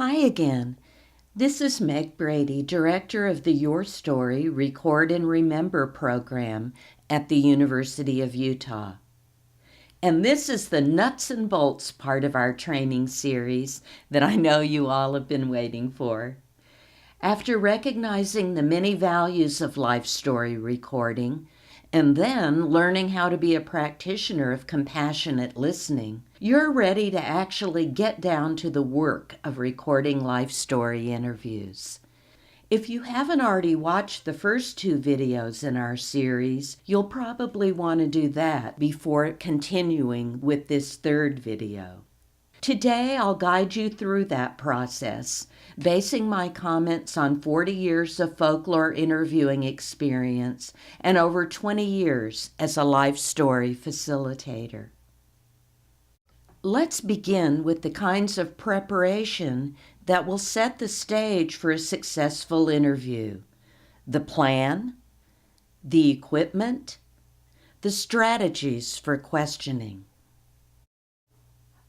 Hi again. This is Meg Brady, Director of the YourStory Record and Remember program at the University of Utah. And this is the nuts and bolts part of our training series that I know you all have been waiting for. After recognizing the many values of life story recording, and then learning how to be a practitioner of compassionate listening, you're ready to actually get down to the work of recording life story interviews. If you haven't already watched the first two videos in our series, you'll probably want to do that before continuing with this third video. Today, I'll guide you through that process, basing my comments on 40 years of folklore interviewing experience and over 20 years as a life story facilitator. Let's begin with the kinds of preparation that will set the stage for a successful interview: the plan, the equipment, the strategies for questioning.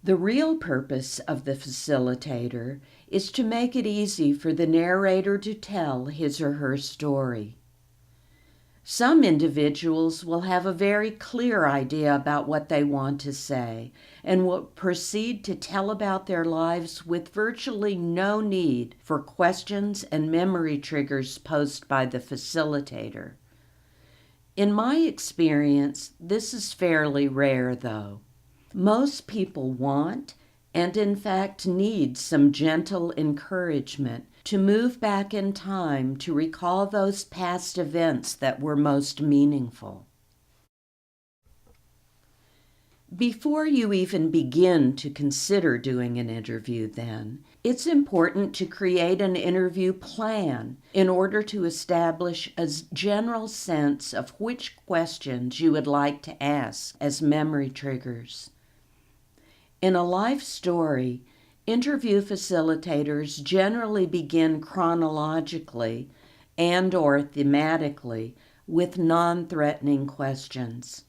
The real purpose of the facilitator is to make it easy for the narrator to tell his or her story. Some individuals will have a very clear idea about what they want to say and will proceed to tell about their lives with virtually no need for questions and memory triggers posed by the facilitator. In my experience, this is fairly rare, though. Most people want, and in fact need, some gentle encouragement to move back in time to recall those past events that were most meaningful. Before you even begin to consider doing an interview, then, it's important to create an interview plan in order to establish a general sense of which questions you would like to ask as memory triggers. In a life story, interview facilitators generally begin chronologically and/or thematically with non-threatening questions.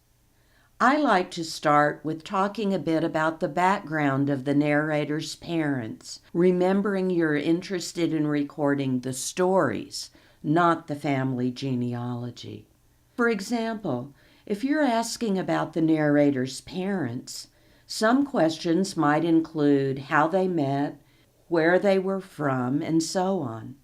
I like to start with talking a bit about the background of the narrator's parents, remembering you're interested in recording the stories, not the family genealogy. For example, if you're asking about the narrator's parents, some questions might include how they met, where they were from, and so on.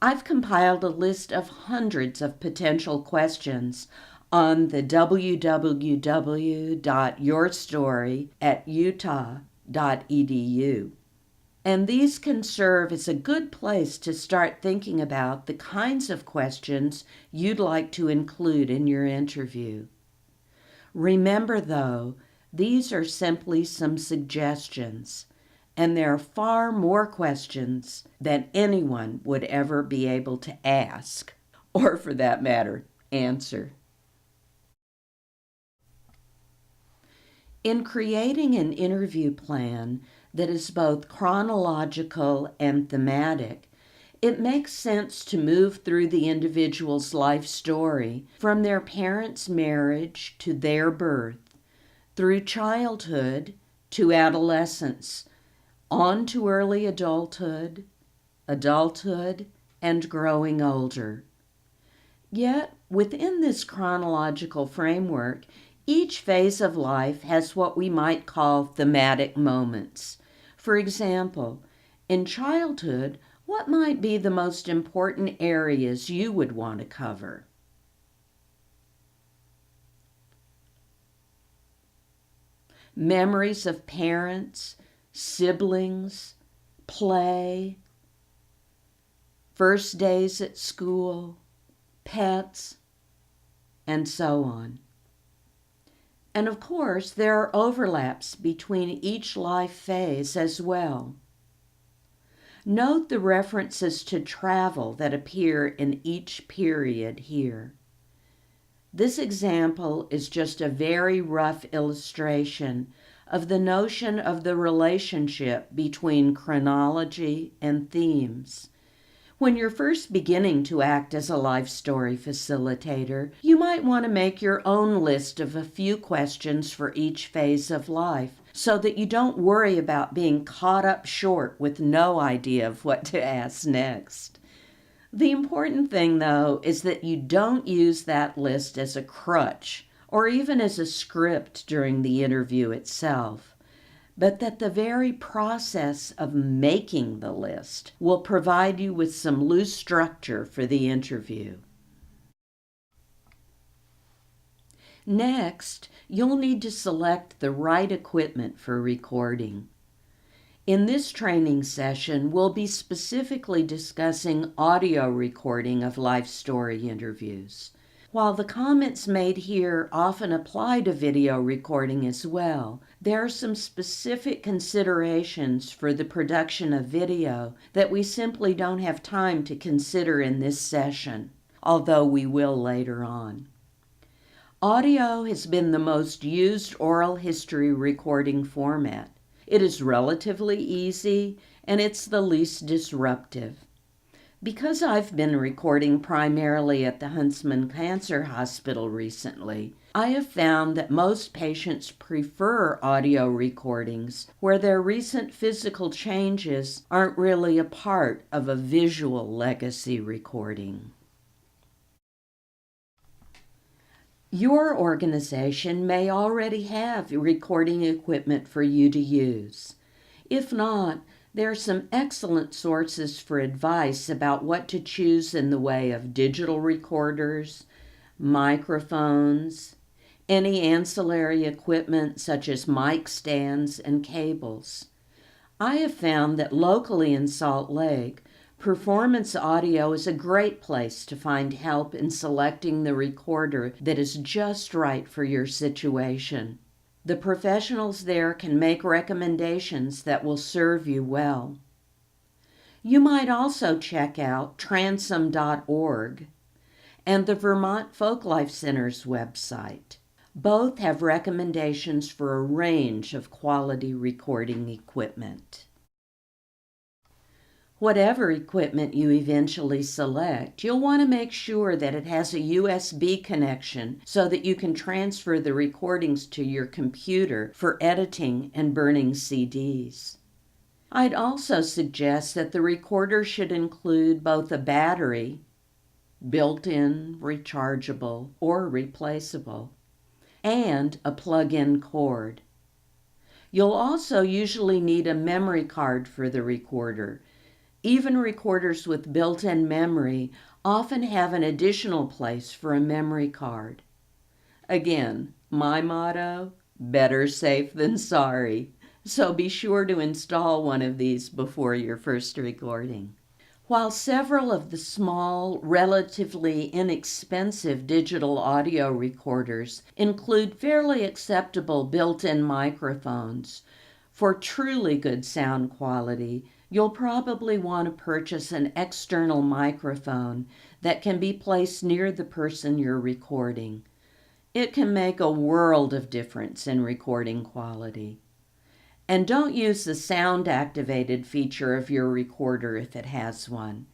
I've compiled a list of hundreds of potential questions on the www.yourstory@utah.edu. And these can serve as a good place to start thinking about the kinds of questions you'd like to include in your interview. Remember, though, these are simply some suggestions, and there are far more questions than anyone would ever be able to ask, or for that matter, answer. In creating an interview plan that is both chronological and thematic, it makes sense to move through the individual's life story from their parents' marriage to their birth, through childhood to adolescence, on to early adulthood, and growing older. Yet, within this chronological framework, each phase of life has what we might call thematic moments. For example, in childhood, what might be the most important areas you would want to cover? Memories of parents, siblings, play, first days at school, pets, and so on. And of course, there are overlaps between each life phase as well. Note the references to travel that appear in each period here. This example is just a very rough illustration of the notion of the relationship between chronology and themes, When you're first beginning to act as a life story facilitator, you might want to make your own list of a few questions for each phase of life so that you don't worry about being caught up short with no idea of what to ask next. The important thing, though, is that you don't use that list as a crutch or even as a script during the interview itself, but that the very process of making the list will provide you with some loose structure for the interview. Next, you'll need to select the right equipment for recording. In this training session, we'll be specifically discussing audio recording of life story interviews. While the comments made here often apply to video recording as well, there are some specific considerations for the production of video that we simply don't have time to consider in this session, although we will later on. Audio has been the most used oral history recording format. It is relatively easy, and it's the least disruptive. Because I've been recording primarily at the Huntsman Cancer Hospital recently, I have found that most patients prefer audio recordings where their recent physical changes aren't really a part of a visual legacy recording. Your organization may already have recording equipment for you to use. If not, there are some excellent sources for advice about what to choose in the way of digital recorders, microphones, any ancillary equipment such as mic stands and cables. I have found that locally in Salt Lake, Performance Audio is a great place to find help in selecting the recorder that is just right for your situation. The professionals there can make recommendations that will serve you well. You might also check out transom.org and the Vermont Folklife Center's website. Both have recommendations for a range of quality recording equipment. Whatever equipment you eventually select, you'll want to make sure that it has a USB connection so that you can transfer the recordings to your computer for editing and burning CDs. I'd also suggest that the recorder should include both a battery, built-in, rechargeable, or replaceable, and a plug-in cord. You'll also usually need a memory card for the recorder. Even recorders with built-in memory often have an additional place for a memory card. Again, my motto, better safe than sorry. So be sure to install one of these before your first recording. While several of the small, relatively inexpensive digital audio recorders include fairly acceptable built-in microphones, for truly good sound quality, you'll probably want to purchase an external microphone that can be placed near the person you're recording. It can make a world of difference in recording quality. And don't use the sound-activated feature of your recorder if it has one.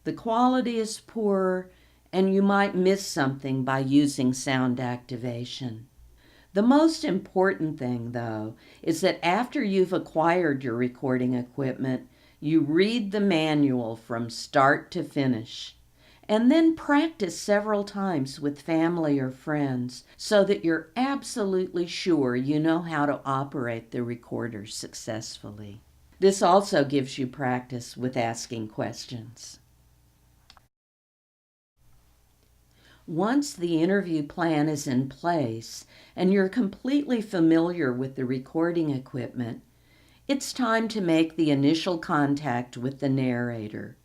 The quality is poor, and you might miss something by using sound activation. The most important thing, though, is that after you've acquired your recording equipment, you read the manual from start to finish, and then practice several times with family or friends so that you're absolutely sure you know how to operate the recorder successfully. This also gives you practice with asking questions. Once the interview plan is in place and you're completely familiar with the recording equipment, it's time to make the initial contact with the narrator.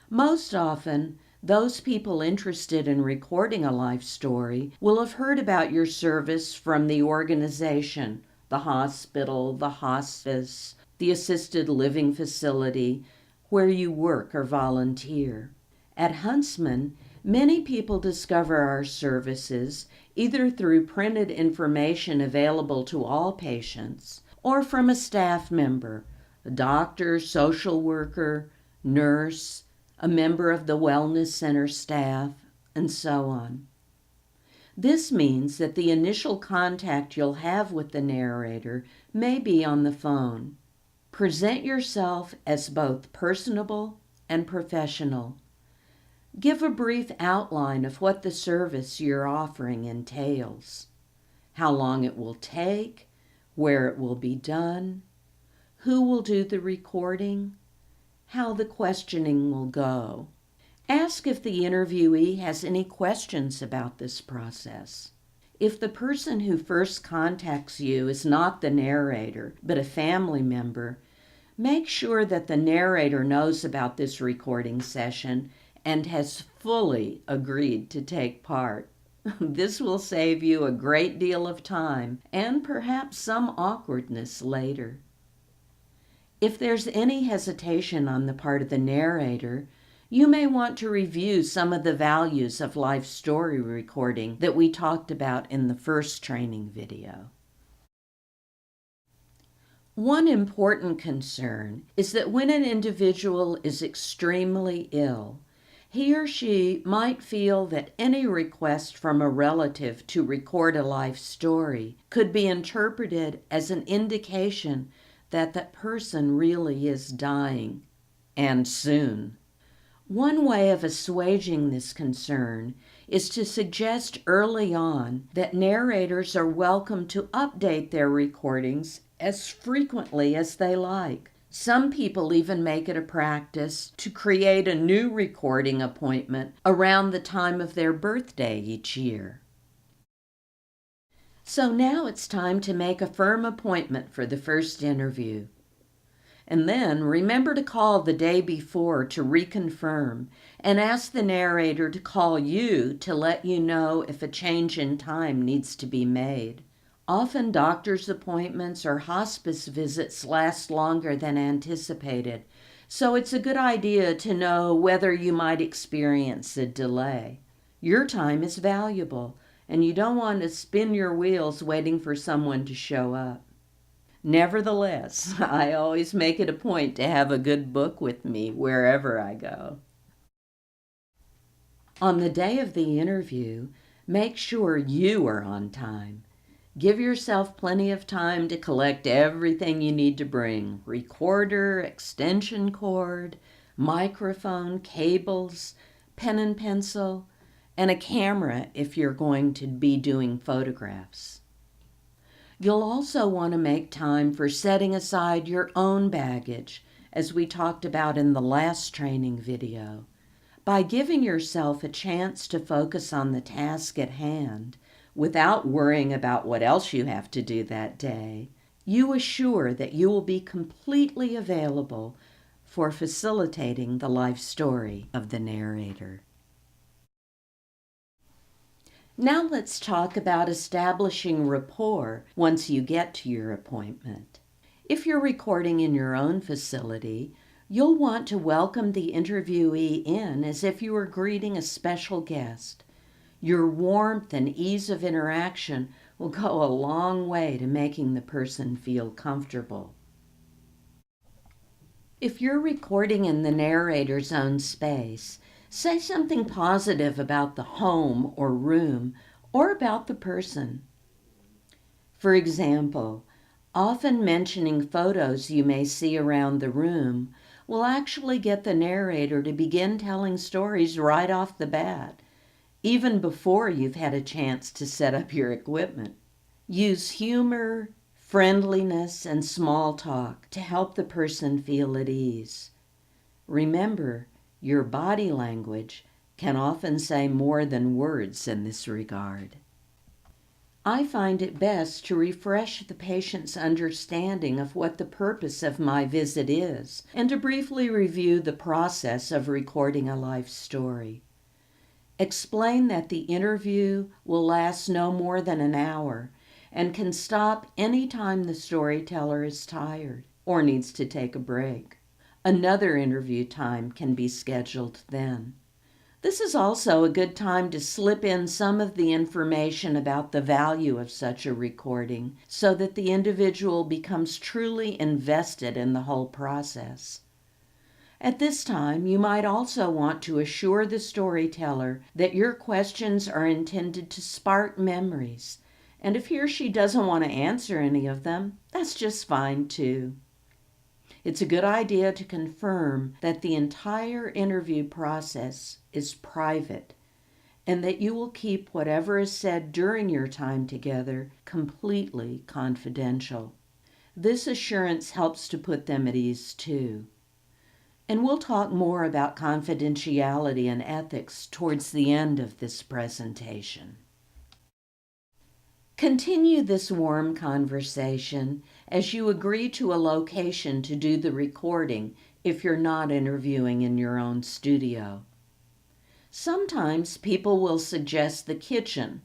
Most often, those people interested in recording a life story will have heard about your service from the organization, the hospital, the hospice, the assisted living facility, where you work or volunteer. At Huntsman, many people discover our services either through printed information available to all patients or from a staff member, a doctor, social worker, nurse, a member of the Wellness Center staff, and so on. This means that the initial contact you'll have with the narrator may be on the phone. Present yourself as both personable and professional. Give a brief outline of what the service you're offering entails, how long it will take, where it will be done, who will do the recording, how the questioning will go. Ask if the interviewee has any questions about this process. If the person who first contacts you is not the narrator, but a family member, make sure that the narrator knows about this recording session and has fully agreed to take part. This will save you a great deal of time and perhaps some awkwardness later. If there's any hesitation on the part of the narrator, you may want to review some of the values of life story recording that we talked about in the first training video. One important concern is that when an individual is extremely ill, he or she might feel that any request from a relative to record a life story could be interpreted as an indication that that person really is dying, and soon. One way of assuaging this concern is to suggest early on that narrators are welcome to update their recordings as frequently as they like. Some people even make it a practice to create a new recording appointment around the time of their birthday each year. So now it's time to make a firm appointment for the first interview. And then remember to call the day before to reconfirm and ask the narrator to call you to let you know if a change in time needs to be made. Often doctor's appointments or hospice visits last longer than anticipated, so it's a good idea to know whether you might experience a delay. Your time is valuable, and you don't want to spin your wheels waiting for someone to show up. Nevertheless, I always make it a point to have a good book with me wherever I go. On the day of the interview, make sure you are on time. Give yourself plenty of time to collect everything you need to bring: recorder, extension cord, microphone, cables, pen and pencil, and a camera if you're going to be doing photographs. You'll also want to make time for setting aside your own baggage, as we talked about in the last training video. By giving yourself a chance to focus on the task at hand, without worrying about what else you have to do that day, you assure that you will be completely available for facilitating the life story of the narrator. Now let's talk about establishing rapport once you get to your appointment. If you're recording in your own facility, you'll want to welcome the interviewee in as if you were greeting a special guest. Your warmth and ease of interaction will go a long way to making the person feel comfortable. If you're recording in the narrator's own space, say something positive about the home or room or about the person. For example, often mentioning photos you may see around the room will actually get the narrator to begin telling stories right off the bat, even before you've had a chance to set up your equipment. Use humor, friendliness, and small talk to help the person feel at ease. Remember, your body language can often say more than words in this regard. I find it best to refresh the patient's understanding of what the purpose of my visit is, and to briefly review the process of recording a life story. Explain that the interview will last no more than an hour and can stop any time the storyteller is tired or needs to take a break. Another interview time can be scheduled then. This is also a good time to slip in some of the information about the value of such a recording so that the individual becomes truly invested in the whole process. At this time, you might also want to assure the storyteller that your questions are intended to spark memories. And if he or she doesn't want to answer any of them, that's just fine too. It's a good idea to confirm that the entire interview process is private and that you will keep whatever is said during your time together completely confidential. This assurance helps to put them at ease too. And we'll talk more about confidentiality and ethics towards the end of this presentation. Continue this warm conversation as you agree to a location to do the recording if you're not interviewing in your own studio. Sometimes people will suggest the kitchen,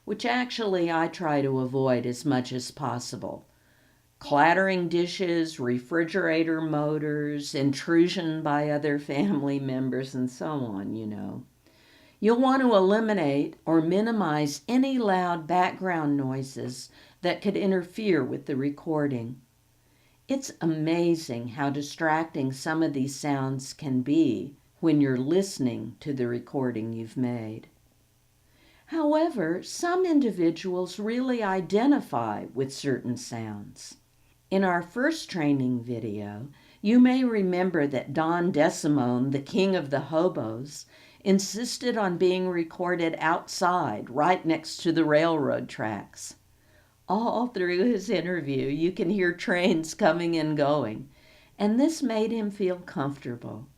which actually I try to avoid as much as possible. Clattering dishes, refrigerator motors, intrusion by other family members, and so on, You'll want to eliminate or minimize any loud background noises that could interfere with the recording. It's amazing how distracting some of these sounds can be when you're listening to the recording you've made. However, some individuals really identify with certain sounds. In our first training video, you may remember that Don Desimone, the king of the hobos, insisted on being recorded outside, right next to the railroad tracks. All through his interview, you can hear trains coming and going, and this made him feel comfortable.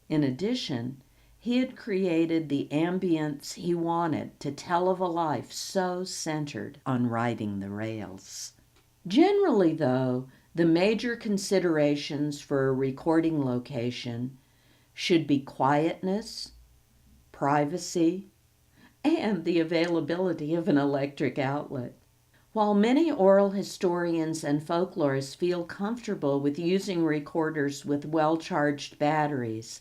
In addition, he had created the ambience he wanted to tell of a life so centered on riding the rails. Generally, though, the major considerations for a recording location should be quietness, privacy, and the availability of an electric outlet. While many oral historians and folklorists feel comfortable with using recorders with well-charged batteries,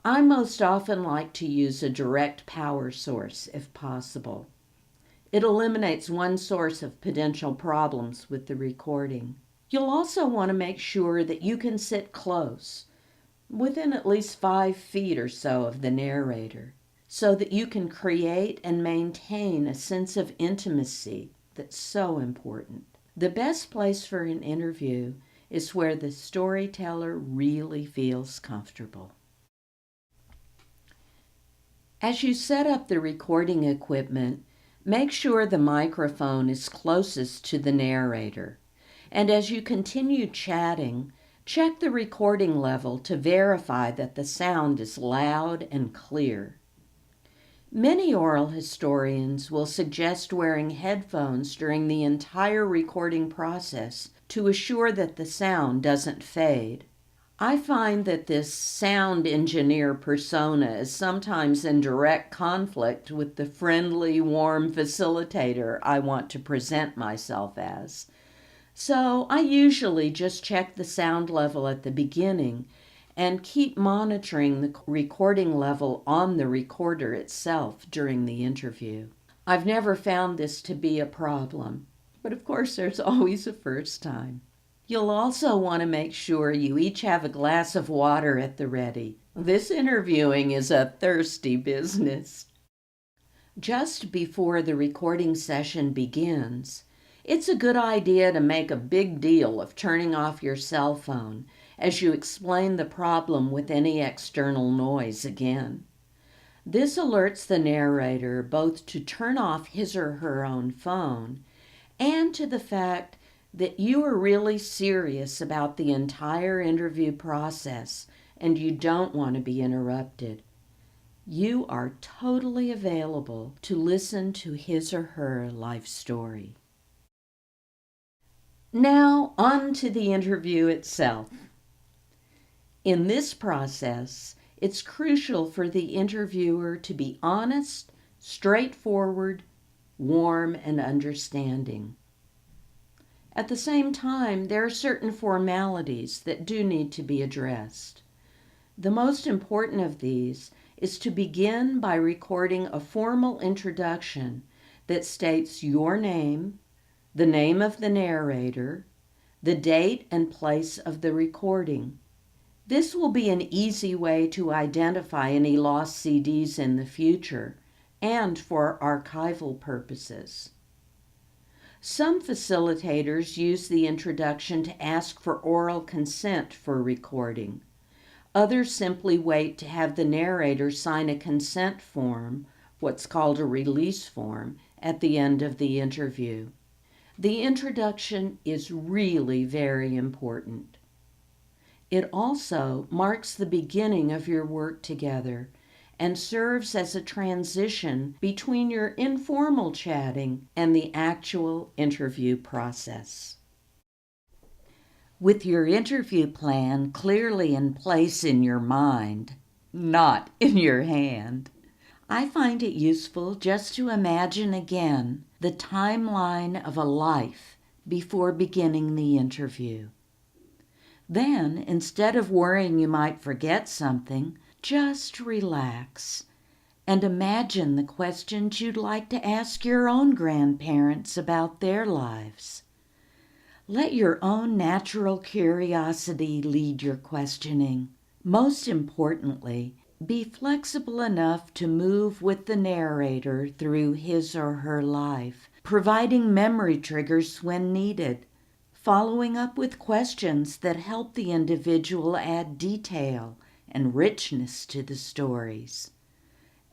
I most often like to use a direct power source if possible. It eliminates one source of potential problems with the recording. You'll also want to make sure that you can sit close, within at least 5 feet or so of the narrator, so that you can create and maintain a sense of intimacy that's so important. The best place for an interview is where the storyteller really feels comfortable. As you set up the recording equipment, make sure the microphone is closest to the narrator. And as you continue chatting, check the recording level to verify that the sound is loud and clear. Many oral historians will suggest wearing headphones during the entire recording process to assure that the sound doesn't fade. I find that this sound engineer persona is sometimes in direct conflict with the friendly, warm facilitator I want to present myself as. So I usually just check the sound level at the beginning and keep monitoring the recording level on the recorder itself during the interview. I've never found this to be a problem, but of course there's always a first time. You'll also want to make sure you each have a glass of water at the ready. This interviewing is a thirsty business. Just before the recording session begins, it's a good idea to make a big deal of turning off your cell phone as you explain the problem with any external noise again. This alerts the narrator both to turn off his or her own phone and to the fact that you are really serious about the entire interview process and you don't want to be interrupted. You are totally available to listen to his or her life story. Now, on to the interview itself. In this process, it's crucial for the interviewer to be honest, straightforward, warm, and understanding. At the same time, there are certain formalities that do need to be addressed. The most important of these is to begin by recording a formal introduction that states your name, the name of the narrator, the date and place of the recording, This will be an easy way to identify any lost CDs in the future and for archival purposes. Some facilitators use the introduction to ask for oral consent for recording. Others simply wait to have the narrator sign a consent form, what's called a release form, at the end of the interview. The introduction is really very important. It also marks the beginning of your work together and serves as a transition between your informal chatting and the actual interview process. With your interview plan clearly in place in your mind, not in your hand, I find it useful just to imagine again the timeline of a life before beginning the interview. Then, instead of worrying you might forget something, just relax and imagine the questions you'd like to ask your own grandparents about their lives. Let your own natural curiosity lead your questioning. Most importantly, be flexible enough to move with the narrator through his or her life, providing memory triggers when needed, following up with questions that help the individual add detail and richness to the stories,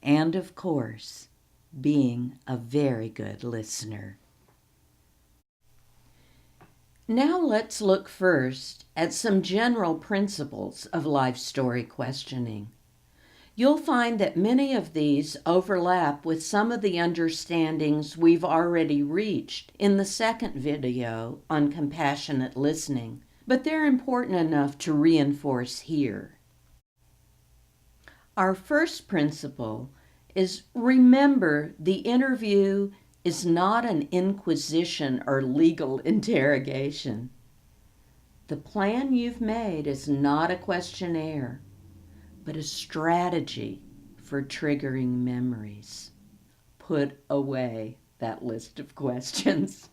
and of course, being a very good listener. Now let's look first at some general principles of life story questioning. You'll find that many of these overlap with some of the understandings we've already reached in the second video on compassionate listening, but they're important enough to reinforce here. Our first principle is remember the interview is not an inquisition or legal interrogation. The plan you've made is not a questionnaire, but a strategy for triggering memories. Put away that list of questions.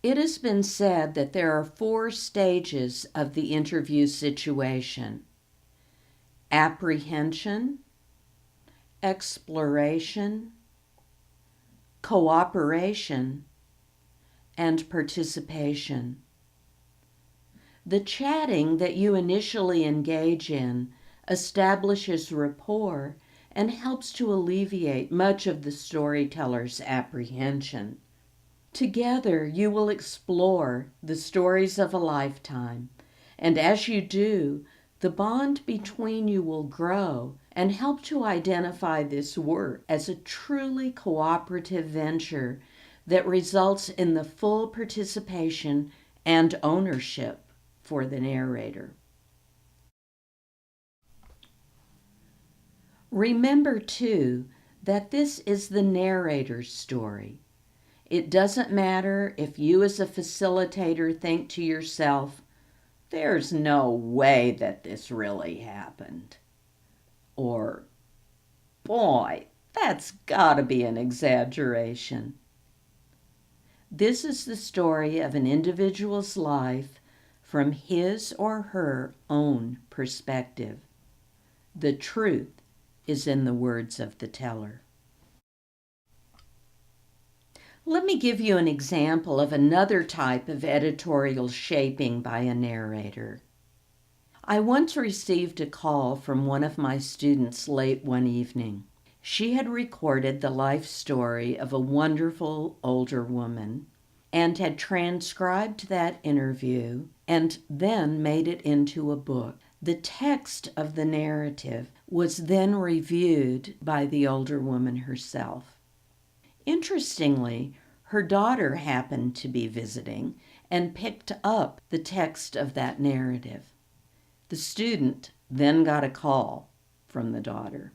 It has been said that there are 4 stages of the interview situation: apprehension, exploration, cooperation, and participation. The chatting that you initially engage in establishes rapport and helps to alleviate much of the storyteller's apprehension. Together, you will explore the stories of a lifetime, and as you do, the bond between you will grow and help to identify this work as a truly cooperative venture that results in the full participation and ownership for the narrator. Remember, too, that this is the narrator's story. It doesn't matter if you as a facilitator think to yourself, "There's no way that this really happened," or, "Boy, that's gotta be an exaggeration." This is the story of an individual's life from his or her own perspective. The truth is in the words of the teller. Let me give you an example of another type of editorial shaping by a narrator. I once received a call from one of my students late one evening. She had recorded the life story of a wonderful older woman and had transcribed that interview and then made it into a book. The text of the narrative was then reviewed by the older woman herself. Interestingly, her daughter happened to be visiting and picked up the text of that narrative. The student then got a call from the daughter.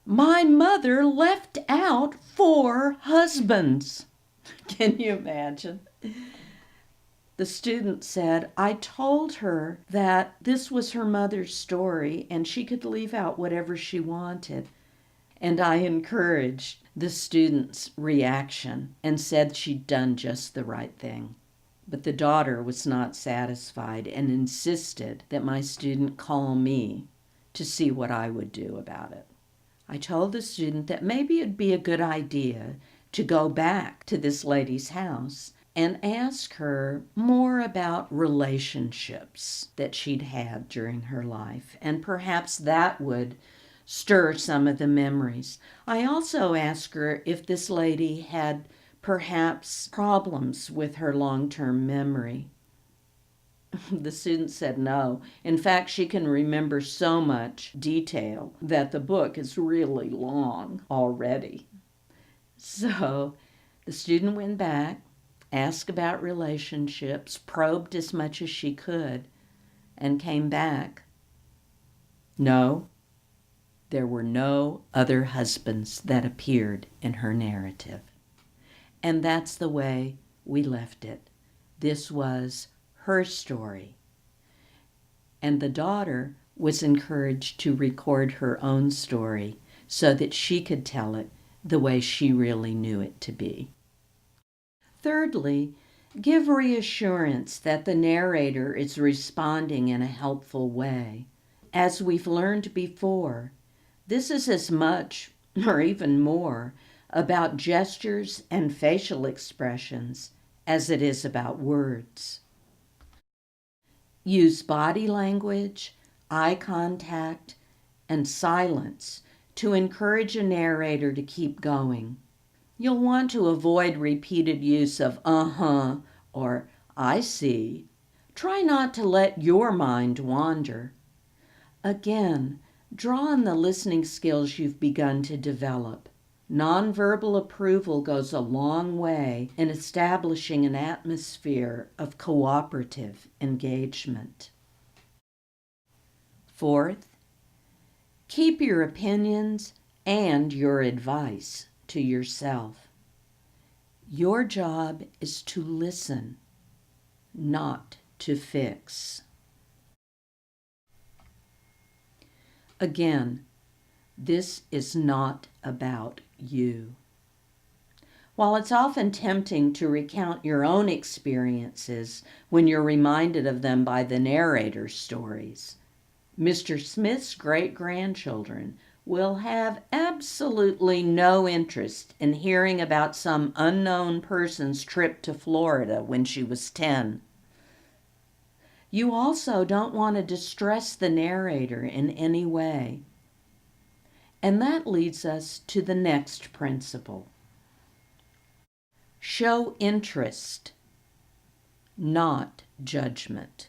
"My mother left out 4 husbands." Can you imagine? The student said, "I told her that this was her mother's story and she could leave out whatever she wanted." And I encouraged the student's reaction and said she'd done just the right thing. But the daughter was not satisfied and insisted that my student call me to see what I would do about it. I told the student that maybe it'd be a good idea to go back to this lady's house and ask her more about relationships that she'd had during her life, and perhaps that would stir some of the memories. I also asked her if this lady had perhaps problems with her long-term memory. The student said no. In fact, she can remember so much detail that the book is really long already. So the student went back, asked about relationships, probed as much as she could, and came back. No, there were no other husbands that appeared in her narrative. And that's the way we left it. This was her story. And the daughter was encouraged to record her own story so that she could tell it the way she really knew it to be. Thirdly, give reassurance that the narrator is responding in a helpful way. As we've learned before, this is as much, or even more, about gestures and facial expressions as it is about words. Use body language, eye contact, and silence to encourage a narrator to keep going. You'll want to avoid repeated use of uh-huh or I see. Try not to let your mind wander. Again, draw on the listening skills you've begun to develop. Nonverbal approval goes a long way in establishing an atmosphere of cooperative engagement. Fourth, keep your opinions and your advice to yourself. Your job is to listen, not to fix. Again, this is not about you. While it's often tempting to recount your own experiences when you're reminded of them by the narrator's stories, Mr. Smith's great-grandchildren will have absolutely no interest in hearing about some unknown person's trip to Florida when she was 10. You also don't want to distress the narrator in any way. And that leads us to the next principle. Show interest, not judgment.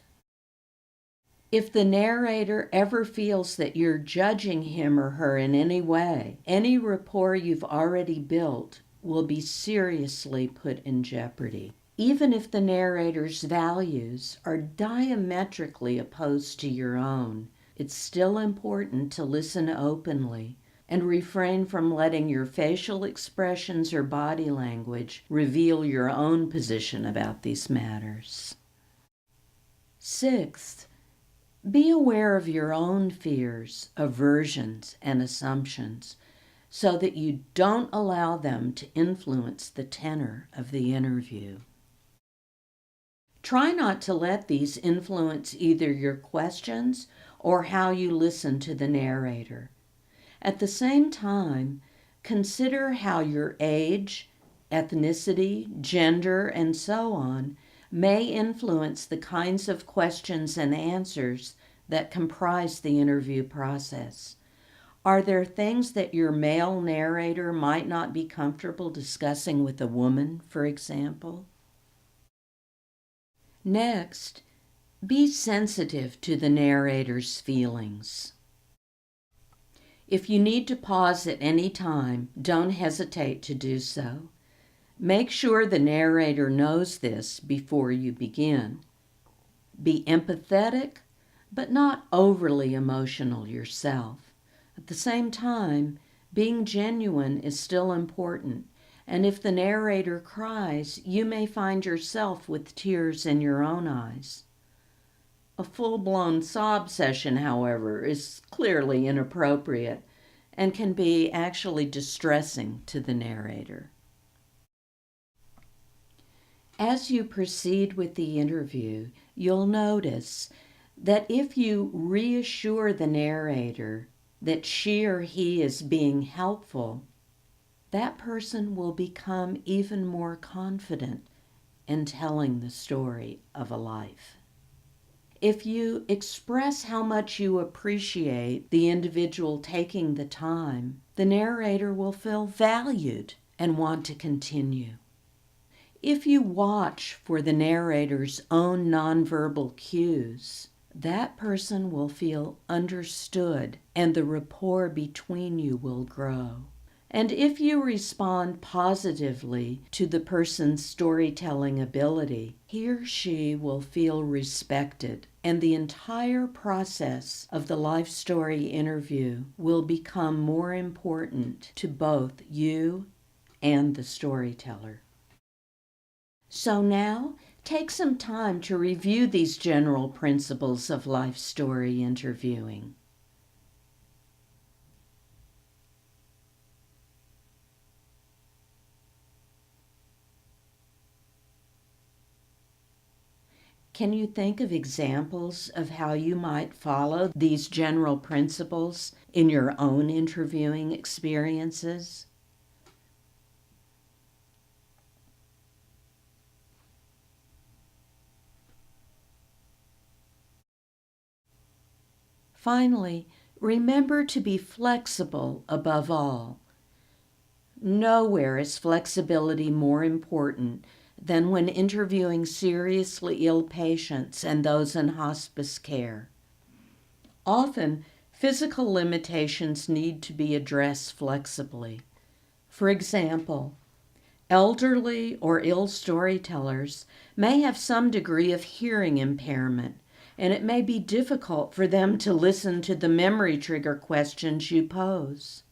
If the narrator ever feels that you're judging him or her in any way, any rapport you've already built will be seriously put in jeopardy. Even if the narrator's values are diametrically opposed to your own, it's still important to listen openly and refrain from letting your facial expressions or body language reveal your own position about these matters. Sixth, be aware of your own fears, aversions, and assumptions so that you don't allow them to influence the tenor of the interview. Try not to let these influence either your questions or how you listen to the narrator. At the same time, consider how your age, ethnicity, gender, and so on may influence the kinds of questions and answers that comprise the interview process. Are there things that your male narrator might not be comfortable discussing with a woman, for example? Next, be sensitive to the narrator's feelings. If you need to pause at any time, don't hesitate to do so. Make sure the narrator knows this before you begin. Be empathetic, but not overly emotional yourself. At the same time, being genuine is still important, and if the narrator cries, you may find yourself with tears in your own eyes. A full-blown sob session, however, is clearly inappropriate and can be actually distressing to the narrator. As you proceed with the interview, you'll notice that if you reassure the narrator that she or he is being helpful, that person will become even more confident in telling the story of a life. If you express how much you appreciate the individual taking the time, the narrator will feel valued and want to continue. If you watch for the narrator's own nonverbal cues, that person will feel understood and the rapport between you will grow. And if you respond positively to the person's storytelling ability, he or she will feel respected, and the entire process of the life story interview will become more important to both you and the storyteller. So now, take some time to review these general principles of life story interviewing. Can you think of examples of how you might follow these general principles in your own interviewing experiences? Finally, remember to be flexible above all. Nowhere is flexibility more important than when interviewing seriously ill patients and those in hospice care. Often, physical limitations need to be addressed flexibly. For example, elderly or ill storytellers may have some degree of hearing impairment, and it may be difficult for them to listen to the memory trigger questions you pose.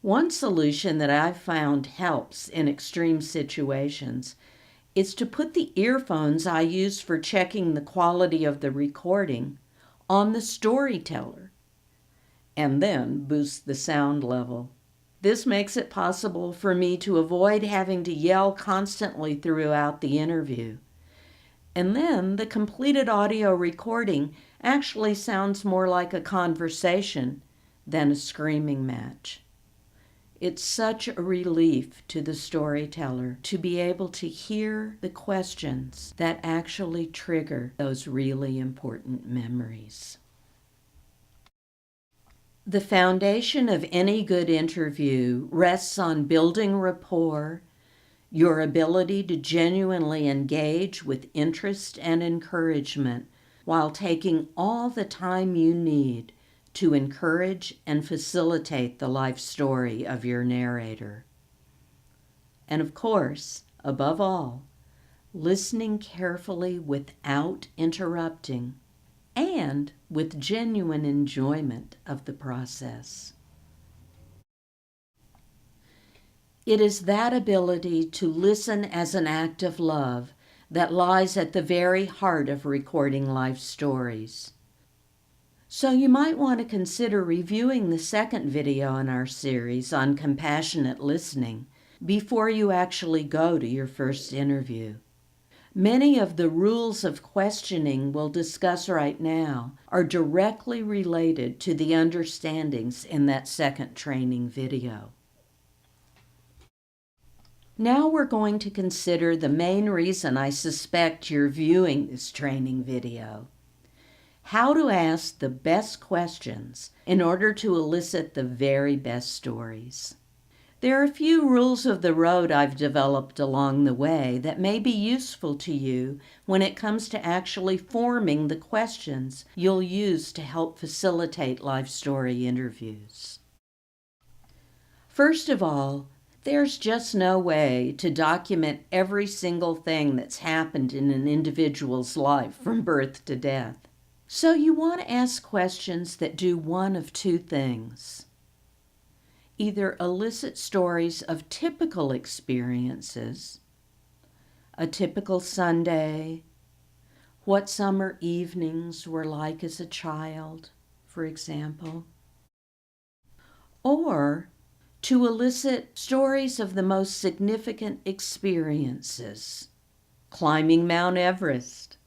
One solution that I've found helps in extreme situations is to put the earphones I use for checking the quality of the recording on the storyteller and then boost the sound level. This makes it possible for me to avoid having to yell constantly throughout the interview. And then the completed audio recording actually sounds more like a conversation than a screaming match. It's such a relief to the storyteller to be able to hear the questions that actually trigger those really important memories. The foundation of any good interview rests on building rapport, your ability to genuinely engage with interest and encouragement while taking all the time you need to encourage and facilitate the life story of your narrator. And of course, above all, listening carefully without interrupting and with genuine enjoyment of the process. It is that ability to listen as an act of love that lies at the very heart of recording life stories. So you might want to consider reviewing the second video in our series on compassionate listening before you actually go to your first interview. Many of the rules of questioning we'll discuss right now are directly related to the understandings in that second training video. Now we're going to consider the main reason I suspect you're viewing this training video. How to ask the best questions in order to elicit the very best stories. There are a few rules of the road I've developed along the way that may be useful to you when it comes to actually forming the questions you'll use to help facilitate life story interviews. First of all, there's just no way to document every single thing that's happened in an individual's life from birth to death. So you want to ask questions that do one of two things. Either elicit stories of typical experiences, a typical Sunday, what summer evenings were like as a child, for example, or to elicit stories of the most significant experiences, climbing Mount Everest,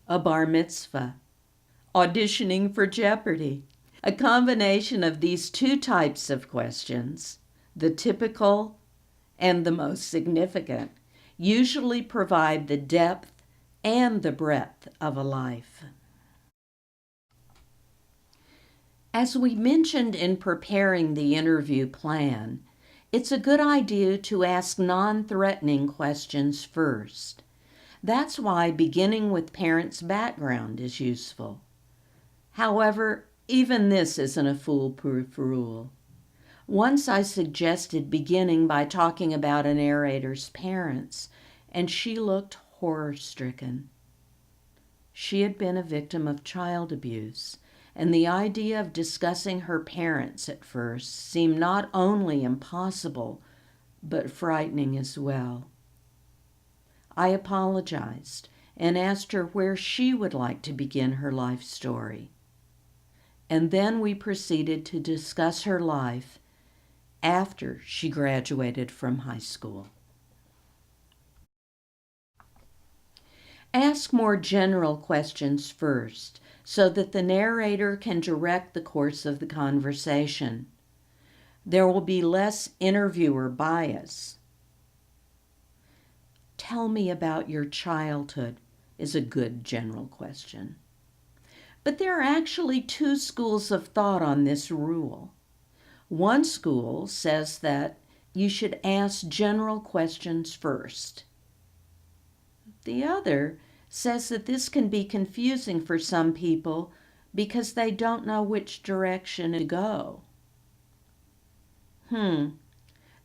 a bar mitzvah, auditioning for Jeopardy. A combination of these two types of questions, the typical and the most significant, usually provide the depth and the breadth of a life. As we mentioned in preparing the interview plan, it's a good idea to ask non-threatening questions first. That's why beginning with parents' background is useful. However, even this isn't a foolproof rule. Once I suggested beginning by talking about a narrator's parents, and she looked horror-stricken. She had been a victim of child abuse, and the idea of discussing her parents at first seemed not only impossible, but frightening as well. I apologized and asked her where she would like to begin her life story. And then we proceeded to discuss her life after she graduated from high school. Ask more general questions first so that the narrator can direct the course of the conversation. There will be less interviewer bias. Tell me about your childhood is a good general question. But there are actually two schools of thought on this rule. One school says that you should ask general questions first. The other says that this can be confusing for some people because they don't know which direction to go.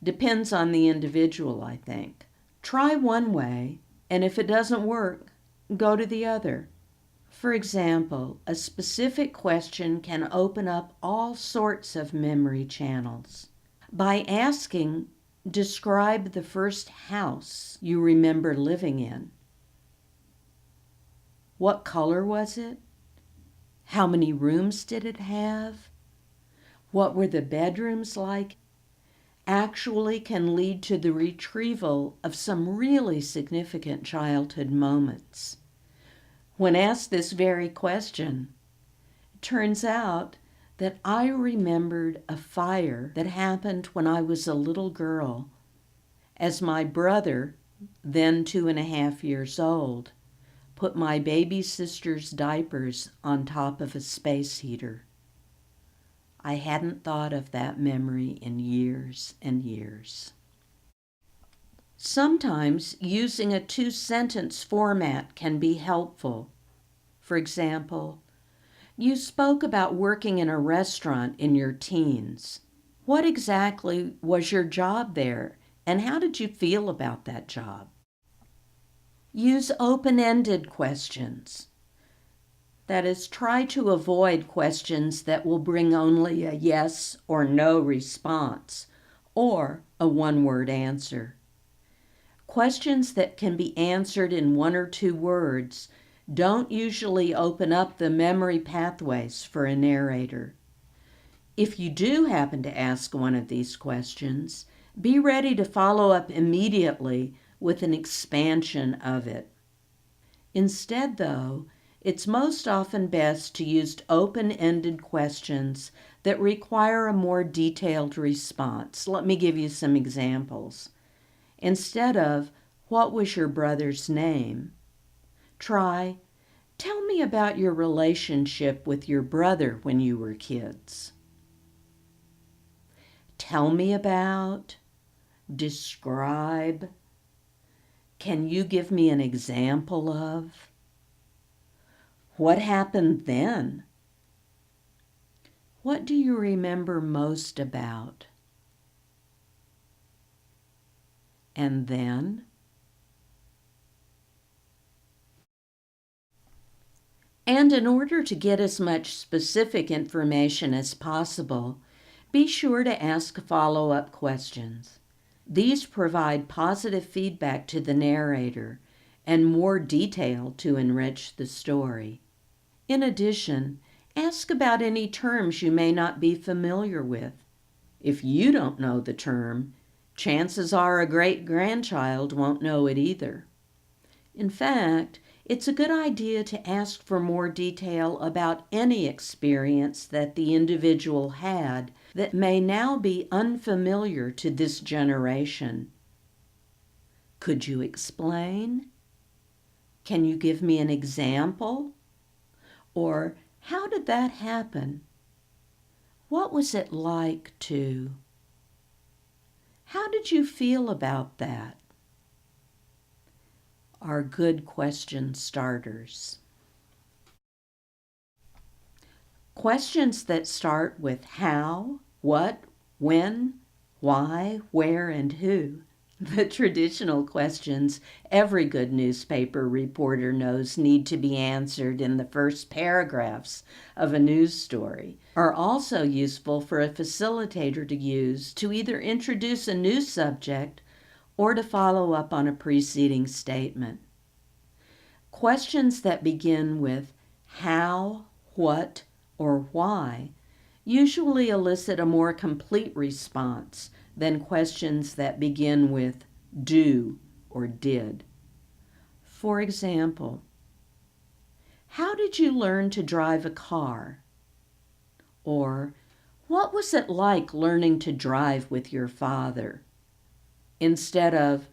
Depends on the individual, I think. Try one way, and if it doesn't work, go to the other. For example, a specific question can open up all sorts of memory channels. By asking, describe the first house you remember living in. What color was it? How many rooms did it have? What were the bedrooms like? Actually can lead to the retrieval of some really significant childhood moments. When asked this very question, it turns out that I remembered a fire that happened when I was a little girl, as my brother, then 2.5 years old, put my baby sister's diapers on top of a space heater. I hadn't thought of that memory in years and years. Sometimes using a 2-sentence format can be helpful. For example, you spoke about working in a restaurant in your teens. What exactly was your job there, and how did you feel about that job? Use open-ended questions. That is, try to avoid questions that will bring only a yes or no response, or a one-word answer. Questions that can be answered in 1 or 2 words don't usually open up the memory pathways for a narrator. If you do happen to ask one of these questions, be ready to follow up immediately with an expansion of it. Instead, though, it's most often best to use open-ended questions that require a more detailed response. Let me give you some examples. Instead of, "What was your brother's name?" try, "Tell me about your relationship with your brother when you were kids." Tell me about, describe, can you give me an example of? What happened then? What do you remember most about? And then? And in order to get as much specific information as possible, be sure to ask follow-up questions. These provide positive feedback to the narrator and more detail to enrich the story. In addition, ask about any terms you may not be familiar with. If you don't know the term, chances are a great-grandchild won't know it either. In fact, it's a good idea to ask for more detail about any experience that the individual had that may now be unfamiliar to this generation. Could you explain? Can you give me an example? Or how did that happen? What was it like to? How did you feel about that? Are good question starters. Questions that start with how, what, when, why, where, and who. The traditional questions every good newspaper reporter knows need to be answered in the first paragraphs of a news story are also useful for a facilitator to use to either introduce a new subject or to follow up on a preceding statement. Questions that begin with how, what, or why usually elicit a more complete response than questions that begin with do or did. For example, how did you learn to drive a car? Or, what was it like learning to drive with your father? Instead of,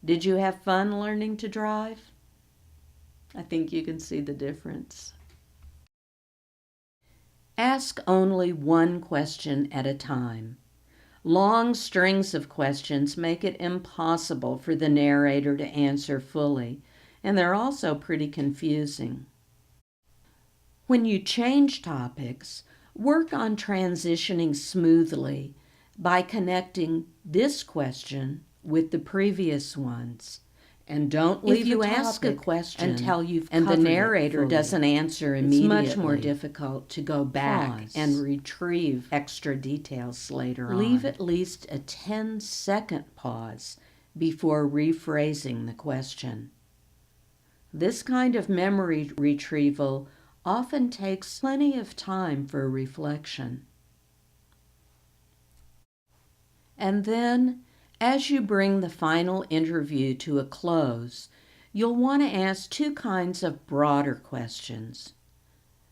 did you have fun learning to drive? I think you can see the difference. Ask only one question at a time. Long strings of questions make it impossible for the narrator to answer fully, and they're also pretty confusing. When you change topics, work on transitioning smoothly by connecting this question with the previous ones. And don't leave If you ask a question until you've and the covered it narrator fully, doesn't answer immediately, it's much more difficult to go back Pause. and retrieve extra details later on. Leave at least a 10-second pause before rephrasing the question. This kind of memory retrieval often takes plenty of time for reflection. And then, as you bring the final interview to a close, you'll want to ask two kinds of broader questions.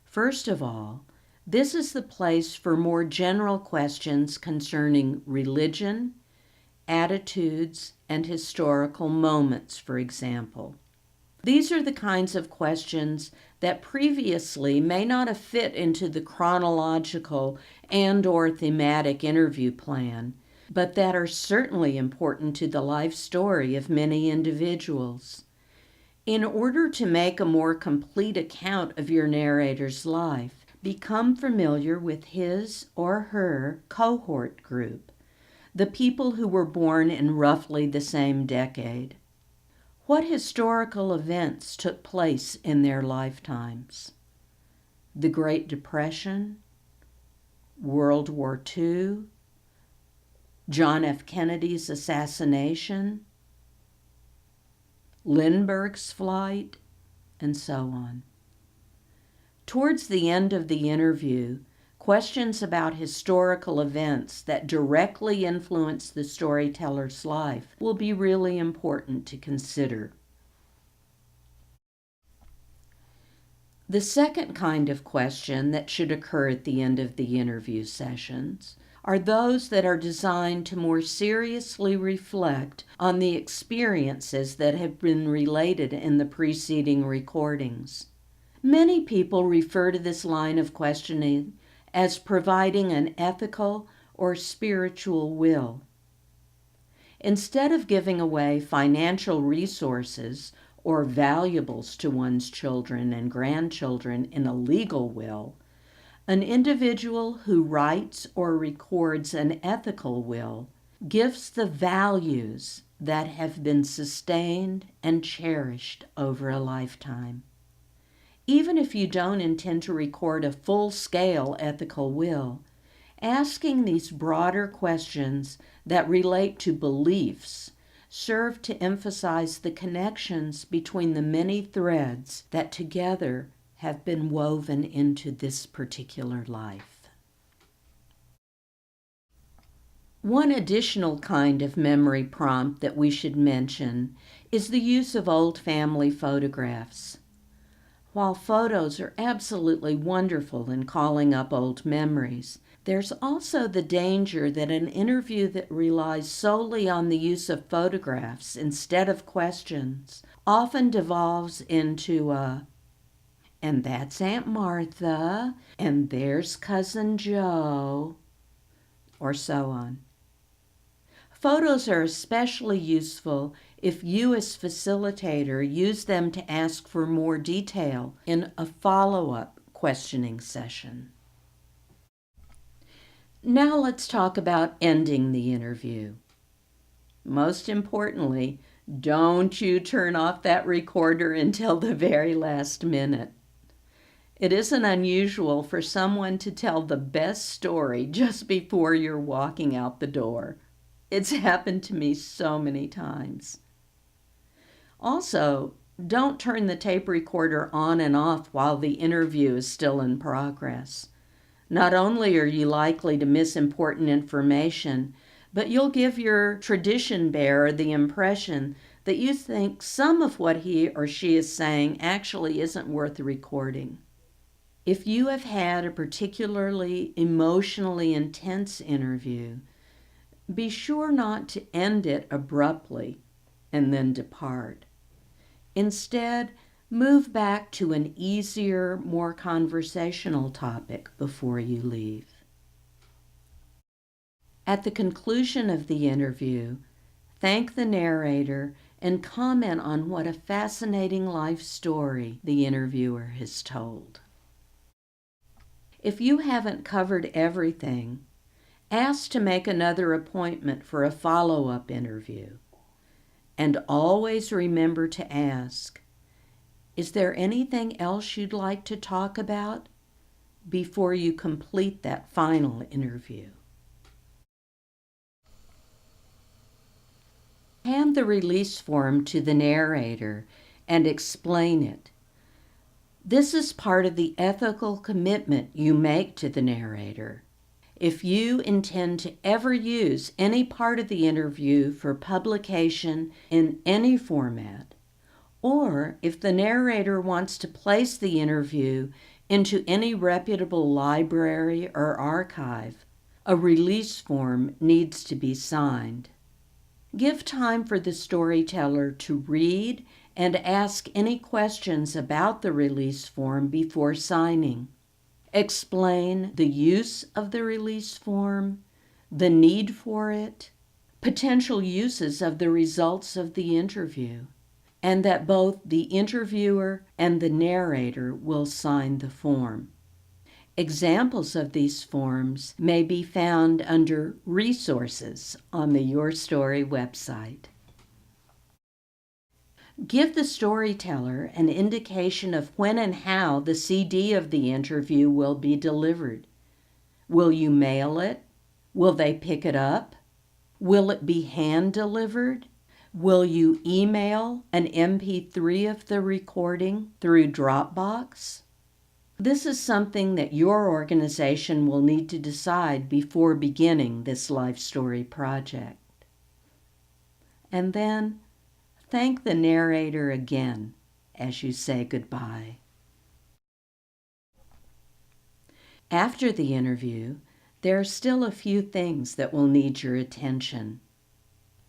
First of all, this is the place for more general questions concerning religion, attitudes, and historical moments, for example. These are the kinds of questions that previously may not have fit into the chronological and/or thematic interview plan, but that are certainly important to the life story of many individuals. In order to make a more complete account of your narrator's life, become familiar with his or her cohort group, the people who were born in roughly the same decade. What historical events took place in their lifetimes? The Great Depression, World War II, John F. Kennedy's assassination, Lindbergh's flight, and so on. Towards the end of the interview, questions about historical events that directly influence the storyteller's life will be really important to consider. The second kind of question that should occur at the end of the interview sessions are those that are designed to more seriously reflect on the experiences that have been related in the preceding recordings. Many people refer to this line of questioning as providing an ethical or spiritual will. Instead of giving away financial resources or valuables to one's children and grandchildren in a legal will, an individual who writes or records an ethical will gives the values that have been sustained and cherished over a lifetime. Even if you don't intend to record a full-scale ethical will, asking these broader questions that relate to beliefs serve to emphasize the connections between the many threads that together have been woven into this particular life. One additional kind of memory prompt that we should mention is the use of old family photographs. While photos are absolutely wonderful in calling up old memories, there's also the danger that an interview that relies solely on the use of photographs instead of questions often devolves into a, "And that's Aunt Martha," and "There's Cousin Joe," or so on. Photos are especially useful if you as facilitator use them to ask for more detail in a follow-up questioning session. Now let's talk about ending the interview. Most importantly, don't you turn off that recorder until the very last minute. It isn't unusual for someone to tell the best story just before you're walking out the door. It's happened to me so many times. Also, don't turn the tape recorder on and off while the interview is still in progress. Not only are you likely to miss important information, but you'll give your tradition bearer the impression that you think some of what he or she is saying actually isn't worth recording. If you have had a particularly emotionally intense interview, be sure not to end it abruptly and then depart. Instead, move back to an easier, more conversational topic before you leave. At the conclusion of the interview, thank the narrator and comment on what a fascinating life story the interviewer has told. If you haven't covered everything, ask to make another appointment for a follow-up interview. And always remember to ask, "Is there anything else you'd like to talk about?" before you complete that final interview. Hand the release form to the narrator and explain it. This is part of the ethical commitment you make to the narrator. If you intend to ever use any part of the interview for publication in any format, or if the narrator wants to place the interview into any reputable library or archive, a release form needs to be signed. Give time for the storyteller to read and ask any questions about the release form before signing. Explain the use of the release form, the need for it, potential uses of the results of the interview, and that both the interviewer and the narrator will sign the form. Examples of these forms may be found under Resources on the YourStory website. Give the storyteller an indication of when and how the CD of the interview will be delivered. Will you mail it? Will they pick it up? Will it be hand-delivered? Will you email an MP3 of the recording through Dropbox? This is something that your organization will need to decide before beginning this life story project. And then, thank the narrator again as you say goodbye. After the interview, there are still a few things that will need your attention.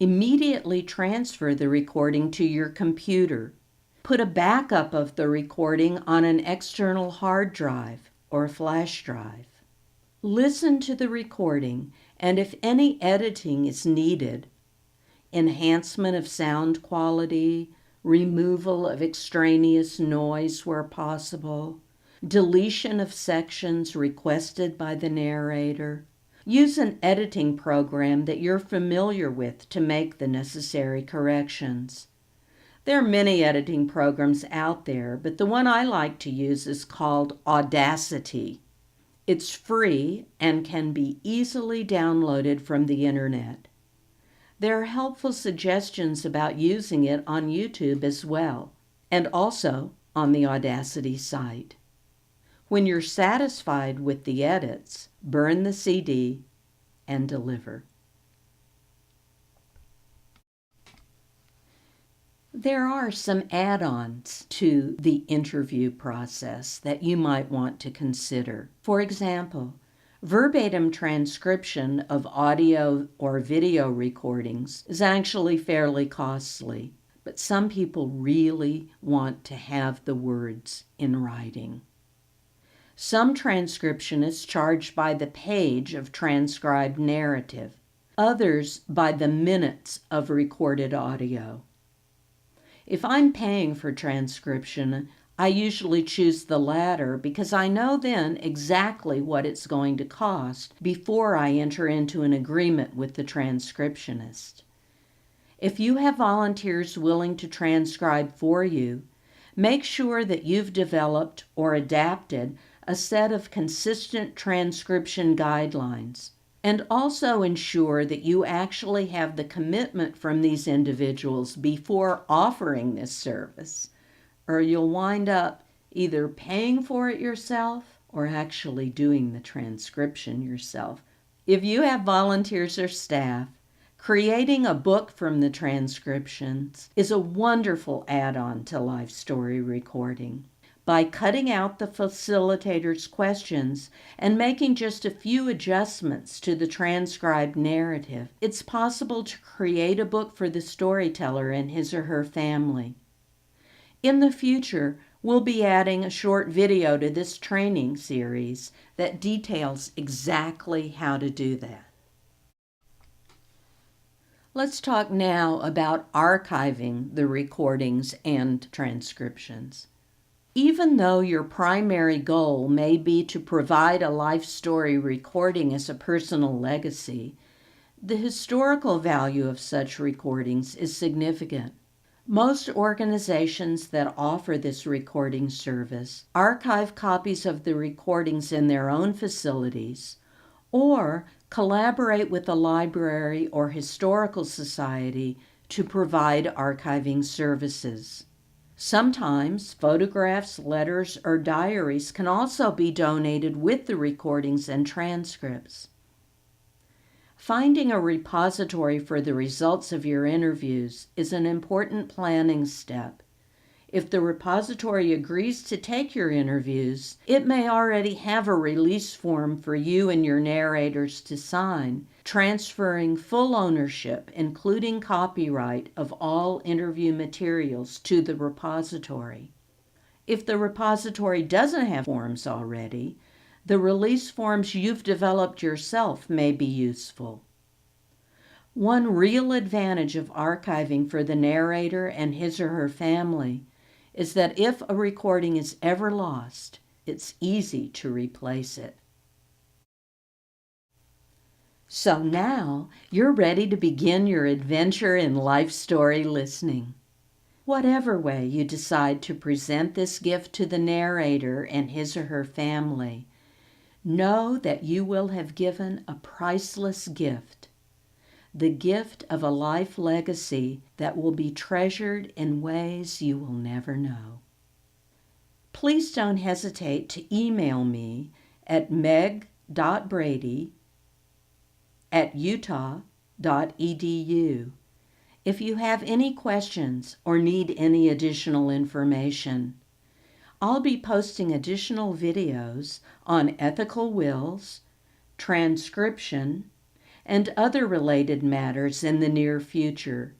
Immediately transfer the recording to your computer. Put a backup of the recording on an external hard drive or flash drive. Listen to the recording, and if any editing is needed, enhancement of sound quality, removal of extraneous noise where possible, deletion of sections requested by the narrator, use an editing program that you're familiar with to make the necessary corrections. There are many editing programs out there, but the one I like to use is called Audacity. It's free and can be easily downloaded from the internet. There are helpful suggestions about using it on YouTube as well, and also on the Audacity site. When you're satisfied with the edits, burn the CD and deliver. There are some add-ons to the interview process that you might want to consider. For example, verbatim transcription of audio or video recordings is actually fairly costly, but some people really want to have the words in writing. Some transcriptionists charge by the page of transcribed narrative, others by the minutes of recorded audio. If I'm paying for transcription, I usually choose the latter because I know then exactly what it's going to cost before I enter into an agreement with the transcriptionist. If you have volunteers willing to transcribe for you, make sure that you've developed or adapted a set of consistent transcription guidelines. And also ensure that you actually have the commitment from these individuals before offering this service, or you'll wind up either paying for it yourself or actually doing the transcription yourself. If you have volunteers or staff, creating a book from the transcriptions is a wonderful add-on to life story recording. By cutting out the facilitator's questions and making just a few adjustments to the transcribed narrative, it's possible to create a book for the storyteller and his or her family. In the future, we'll be adding a short video to this training series that details exactly how to do that. Let's talk now about archiving the recordings and transcriptions. Even though your primary goal may be to provide a life story recording as a personal legacy, the historical value of such recordings is significant. Most organizations that offer this recording service archive copies of the recordings in their own facilities or collaborate with a library or historical society to provide archiving services. Sometimes photographs, letters, or diaries can also be donated with the recordings and transcripts. Finding a repository for the results of your interviews is an important planning step. If the repository agrees to take your interviews, it may already have a release form for you and your narrators to sign, transferring full ownership, including copyright, of all interview materials to the repository. If the repository doesn't have forms already, the release forms you've developed yourself may be useful. One real advantage of archiving for the narrator and his or her family is that if a recording is ever lost, it's easy to replace it. So now you're ready to begin your adventure in life story listening. Whatever way you decide to present this gift to the narrator and his or her family, know that you will have given a priceless gift, the gift of a life legacy that will be treasured in ways you will never know. Please don't hesitate to email me at meg.brady@utah.edu if you have any questions or need any additional information. I'll be posting additional videos on ethical wills, transcription, and other related matters in the near future.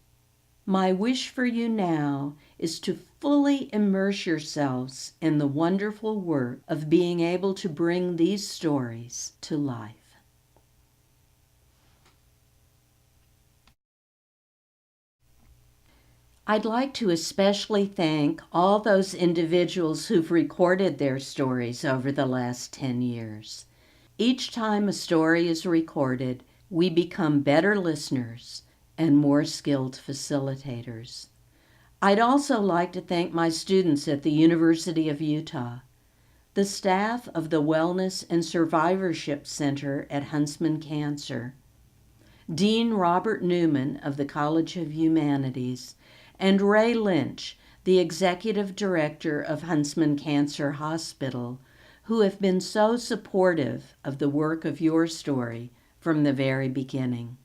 My wish for you now is to fully immerse yourselves in the wonderful work of being able to bring these stories to life. I'd like to especially thank all those individuals who've recorded their stories over the last 10 years. Each time a story is recorded, we become better listeners and more skilled facilitators. I'd also like to thank my students at the University of Utah, the staff of the Wellness and Survivorship Center at Huntsman Cancer, Dean Robert Newman of the College of Humanities, and Ray Lynch, the Executive Director of Huntsman Cancer Hospital, who have been so supportive of the work of YourStory from the very beginning.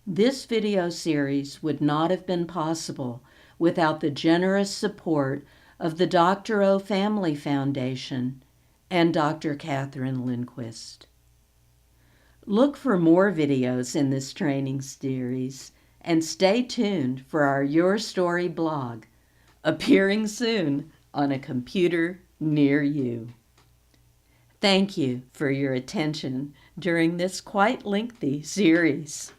This video series would not have been possible without the generous support of the Dr. O Family Foundation and Dr. Catherine Lindquist. Look for more videos in this training series and stay tuned for our Your Story blog, appearing soon on a computer near you. Thank you for your attention during this quite lengthy series.